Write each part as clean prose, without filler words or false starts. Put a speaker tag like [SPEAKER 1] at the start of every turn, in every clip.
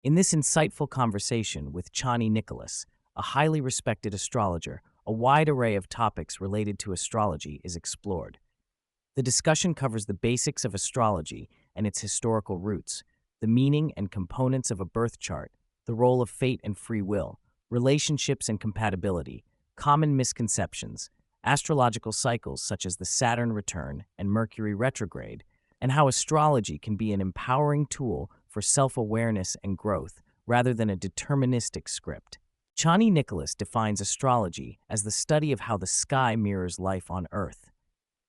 [SPEAKER 1] In this insightful conversation with Chani Nicholas, a highly respected astrologer, a wide array of topics related to astrology is explored. The discussion covers the basics of astrology and its historical roots, the meaning and components of a birth chart, the role of fate and free will, relationships and compatibility, common misconceptions, astrological cycles such as the Saturn return and Mercury retrograde, and how astrology can be an empowering tool for self-awareness and growth rather than a deterministic script. Chani Nicholas defines astrology as the study of how the sky mirrors life on Earth.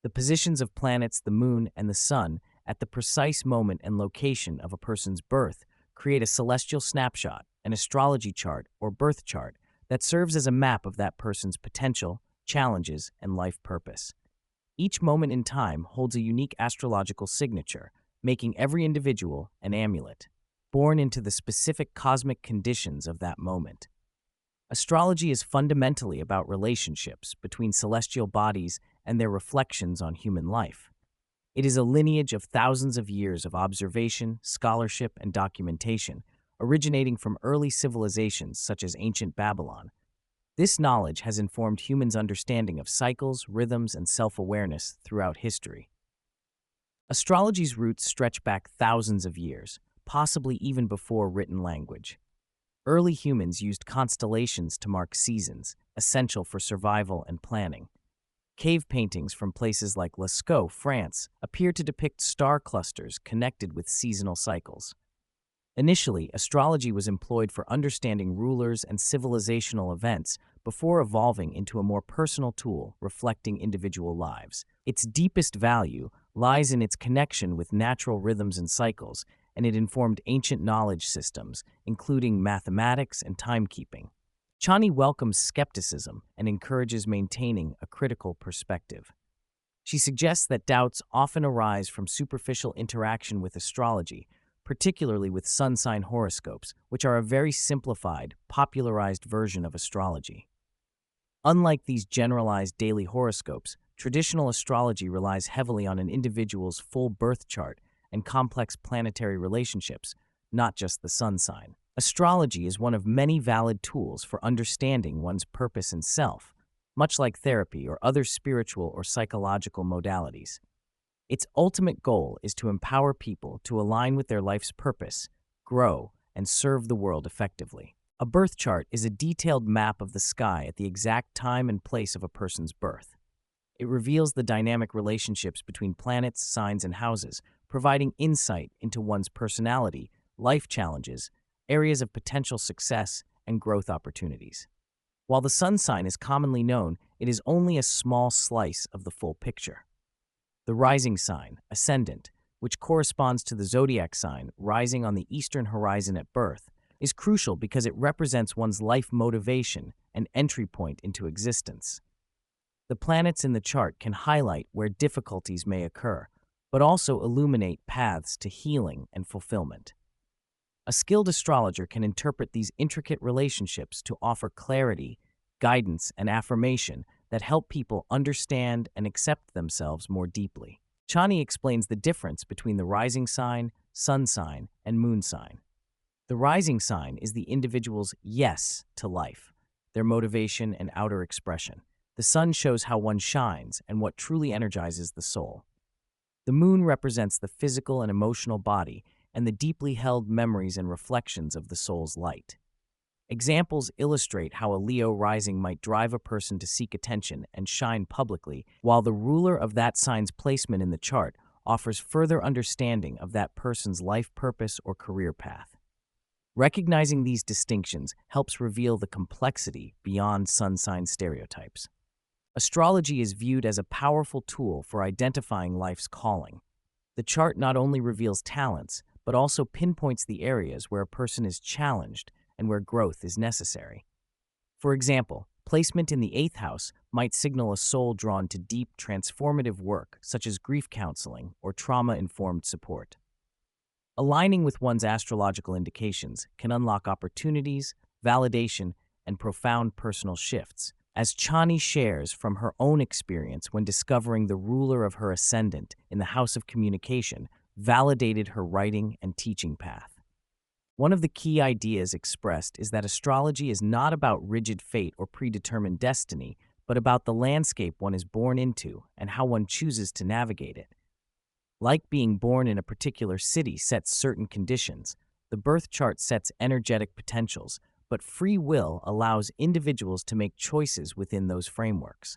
[SPEAKER 1] The positions of planets, the moon, and the sun at the precise moment and location of a person's birth create a celestial snapshot, an astrology chart or birth chart that serves as a map of that person's potential, challenges, and life purpose. Each moment in time holds a unique astrological signature, making every individual an amulet, born into the specific cosmic conditions of that moment. Astrology is fundamentally about relationships between celestial bodies and their reflections on human life. It is a lineage of thousands of years of observation, scholarship, and documentation, originating from early civilizations such as ancient Babylon. This knowledge has informed humans' understanding of cycles, rhythms, and self-awareness throughout history. Astrology's roots stretch back thousands of years, possibly even before written language. Early humans used constellations to mark seasons, essential for survival and planning. Cave paintings from places like Lascaux, France, appear to depict star clusters connected with seasonal cycles. Initially, astrology was employed for understanding rulers and civilizational events before evolving into a more personal tool reflecting individual lives. Its deepest value lies in its connection with natural rhythms and cycles, and it informed ancient knowledge systems, including mathematics and timekeeping. Chani welcomes skepticism and encourages maintaining a critical perspective. She suggests that doubts often arise from superficial interaction with astrology, particularly with sun sign horoscopes, which are a very simplified, popularized version of astrology. Unlike these generalized daily horoscopes, traditional astrology relies heavily on an individual's full birth chart and complex planetary relationships, not just the sun sign. Astrology is one of many valid tools for understanding one's purpose and self, much like therapy or other spiritual or psychological modalities. Its ultimate goal is to empower people to align with their life's purpose, grow, and serve the world effectively. A birth chart is a detailed map of the sky at the exact time and place of a person's birth. It reveals the dynamic relationships between planets, signs, and houses, providing insight into one's personality, life challenges, areas of potential success, and growth opportunities. While the sun sign is commonly known, it is only a small slice of the full picture. The rising sign, ascendant, which corresponds to the zodiac sign rising on the eastern horizon at birth, is crucial because it represents one's life motivation and entry point into existence. The planets in the chart can highlight where difficulties may occur, but also illuminate paths to healing and fulfillment. A skilled astrologer can interpret these intricate relationships to offer clarity, guidance, and affirmation that help people understand and accept themselves more deeply. Chani explains the difference between the rising sign, sun sign, and moon sign. The rising sign is the individual's yes to life, their motivation and outer expression. The sun shows how one shines and what truly energizes the soul. The moon represents the physical and emotional body and the deeply held memories and reflections of the soul's light. Examples illustrate how a Leo rising might drive a person to seek attention and shine publicly, while the ruler of that sign's placement in the chart offers further understanding of that person's life purpose or career path. Recognizing these distinctions helps reveal the complexity beyond sun sign stereotypes. Astrology is viewed as a powerful tool for identifying life's calling. The chart not only reveals talents, but also pinpoints the areas where a person is challenged and where growth is necessary. For example, placement in the 8th house might signal a soul drawn to deep, transformative work, such as grief counseling or trauma-informed support. Aligning with one's astrological indications can unlock opportunities, validation, and profound personal shifts, as Chani shares from her own experience when discovering the ruler of her ascendant in the house of communication validated her writing and teaching path. One of the key ideas expressed is that astrology is not about rigid fate or predetermined destiny, but about the landscape one is born into and how one chooses to navigate it. Like being born in a particular city sets certain conditions, the birth chart sets energetic potentials, but free will allows individuals to make choices within those frameworks.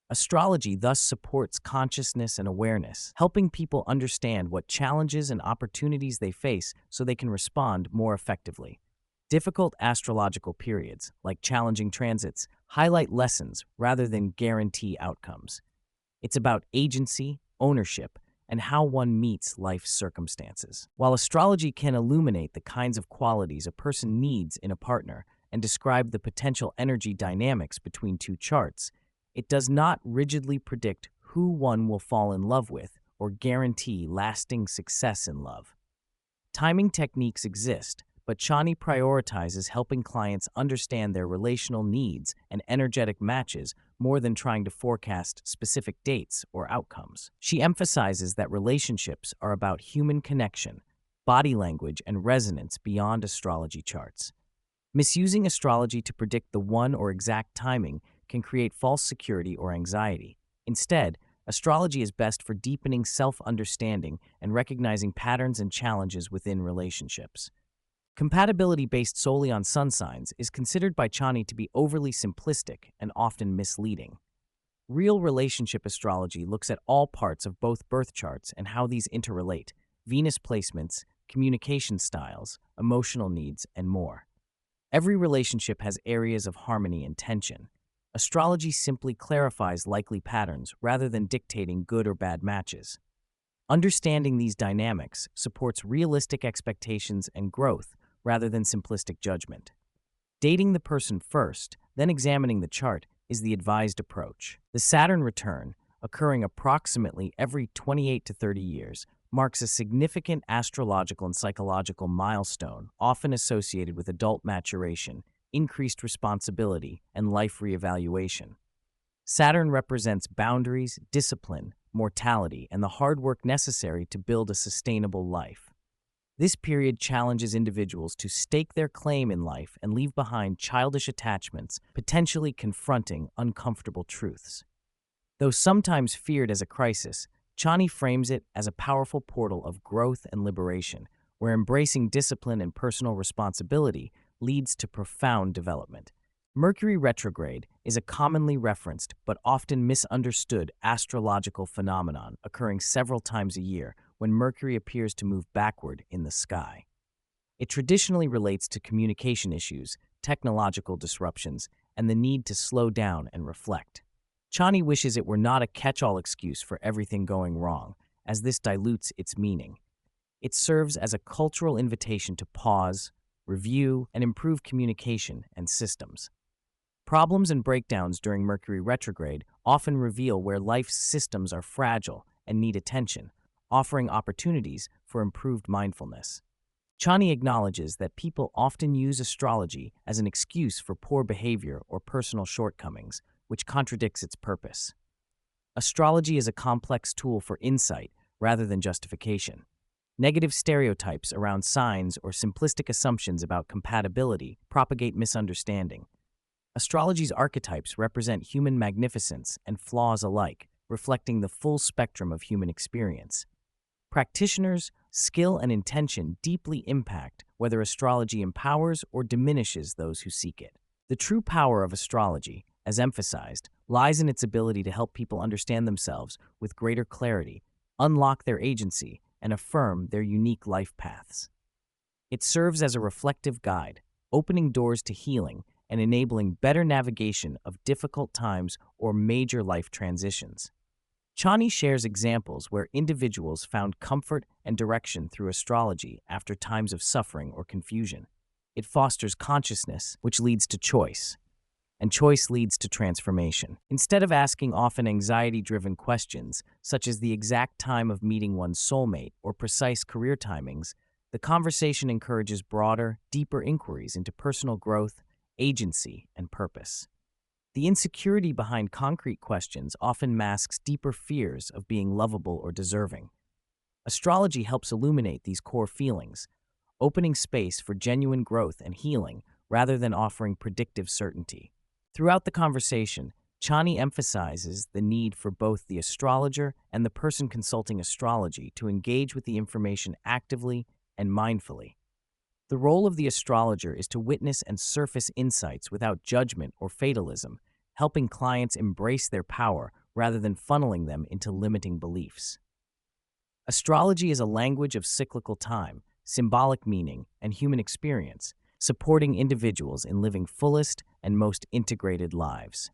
[SPEAKER 1] Astrology thus supports consciousness and awareness, helping people understand what challenges and opportunities they face so they can respond more effectively. Difficult astrological periods, like challenging transits, highlight lessons rather than guarantee outcomes. It's about agency, ownership, and how one meets life's circumstances. While astrology can illuminate the kinds of qualities a person needs in a partner and describe the potential energy dynamics between two charts, it does not rigidly predict who one will fall in love with or guarantee lasting success in love. Timing techniques exist, but Chani prioritizes helping clients understand their relational needs and energetic matches more than trying to forecast specific dates or outcomes. She emphasizes that relationships are about human connection, body language, and resonance beyond astrology charts. Misusing astrology to predict the one or exact timing can create false security or anxiety. Instead, astrology is best for deepening self-understanding and recognizing patterns and challenges within relationships. Compatibility based solely on sun signs is considered by Chani to be overly simplistic and often misleading. Real relationship astrology looks at all parts of both birth charts and how these interrelate: Venus placements, communication styles, emotional needs, and more. Every relationship has areas of harmony and tension. Astrology simply clarifies likely patterns rather than dictating good or bad matches. Understanding these dynamics supports realistic expectations and growth rather than simplistic judgment. Dating the person first, then examining the chart, is the advised approach. The Saturn return, occurring approximately every 28 to 30 years, marks a significant astrological and psychological milestone, often associated with adult maturation, increased responsibility, and life reevaluation. Saturn represents boundaries, discipline, mortality, and the hard work necessary to build a sustainable life. This period challenges individuals to stake their claim in life and leave behind childish attachments, potentially confronting uncomfortable truths. Though sometimes feared as a crisis, Chani frames it as a powerful portal of growth and liberation, where embracing discipline and personal responsibility leads to profound development. Mercury retrograde is a commonly referenced but often misunderstood astrological phenomenon occurring several times a year when Mercury appears to move backward in the sky. It traditionally relates to communication issues, technological disruptions, and the need to slow down and reflect. Chani wishes it were not a catch-all excuse for everything going wrong, as this dilutes its meaning. It serves as a cultural invitation to pause, review, and improve communication and systems. Problems and breakdowns during Mercury retrograde often reveal where life's systems are fragile and need attention, offering opportunities for improved mindfulness. Chani acknowledges that people often use astrology as an excuse for poor behavior or personal shortcomings, which contradicts its purpose. Astrology is a complex tool for insight rather than justification. Negative stereotypes around signs or simplistic assumptions about compatibility propagate misunderstanding. Astrology's archetypes represent human magnificence and flaws alike, reflecting the full spectrum of human experience. Practitioners' skill and intention deeply impact whether astrology empowers or diminishes those who seek it. The true power of astrology, as emphasized, lies in its ability to help people understand themselves with greater clarity, unlock their agency, and affirm their unique life paths. It serves as a reflective guide, opening doors to healing and enabling better navigation of difficult times or major life transitions. Chani shares examples where individuals found comfort and direction through astrology after times of suffering or confusion. It fosters consciousness, which leads to choice, and choice leads to transformation. Instead of asking often anxiety-driven questions, such as the exact time of meeting one's soulmate or precise career timings, the conversation encourages broader, deeper inquiries into personal growth, agency, and purpose. The insecurity behind concrete questions often masks deeper fears of being lovable or deserving. Astrology helps illuminate these core feelings, opening space for genuine growth and healing rather than offering predictive certainty. Throughout the conversation, Chani emphasizes the need for both the astrologer and the person consulting astrology to engage with the information actively and mindfully. The role of the astrologer is to witness and surface insights without judgment or fatalism, helping clients embrace their power rather than funneling them into limiting beliefs. Astrology is a language of cyclical time, symbolic meaning, and human experience, supporting individuals in living fullest and most integrated lives.